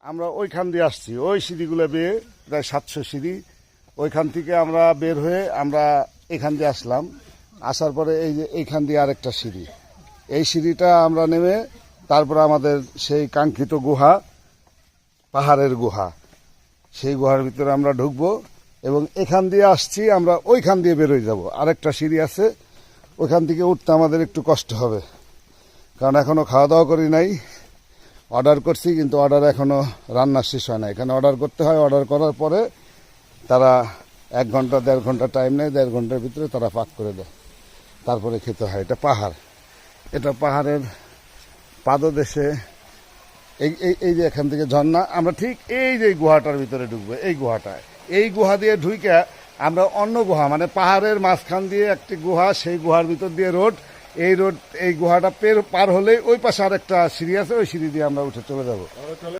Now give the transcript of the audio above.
আমরা ওইখান দিয়ে আসছি, ওই সিঁড়িগুলো বেয়ে প্রায় 700 সিঁড়ি, ওইখান থেকে আমরা বের হয়ে আমরা এখান দিয়ে আসলাম। আসার পরে এই যে এইখান দিয়ে আরেকটা সিঁড়ি, এই সিঁড়িটা আমরা নেমে তারপরে আমাদের সেই কাঙ্ক্ষিত গুহা, পাহাড়ের গুহা, সেই গুহার ভিতরে আমরা ঢুকবো এবং এখান দিয়ে আসছি আমরা, ওইখান দিয়ে বেরোয় যাব। আরেকটা সিঁড়ি আছে, ওইখান থেকে উঠতে আমাদের একটু কষ্ট হবে, কারণ এখনো খাওয়া দাওয়া করি নাই। অর্ডার করছি কিন্তু অর্ডার এখনো রান্না শেষ হয় না। এখানে অর্ডার করতে হয়, অর্ডার করার পরে তারা 1 ঘন্টা 1.5 ঘন্টা টাইম নেয়, 1.5 ঘন্টার ভিতরে তারা পাক করে দেয়, তারপরে খেতে হয়। এটা পাহাড়, এটা পাহাড়ের পাদদেশে এই এই যে এখান থেকে ঝর্ণা, আমরা ঠিক এই যে গুহাটার ভিতরে ঢুকবো। এই গুহা দিয়ে ঢুকে আমরা অন্য গুহা, মানে পাহাড়ের মাঝখান দিয়ে একটি গুহা, সেই গুহার ভিতর দিয়ে রোড, এই গুহাটা পার হলেই ওই পাশে আরেকটা সিঁড়ি আছে, ওই সিঁড়ি দিয়ে আমরা উঠে চলে যাব।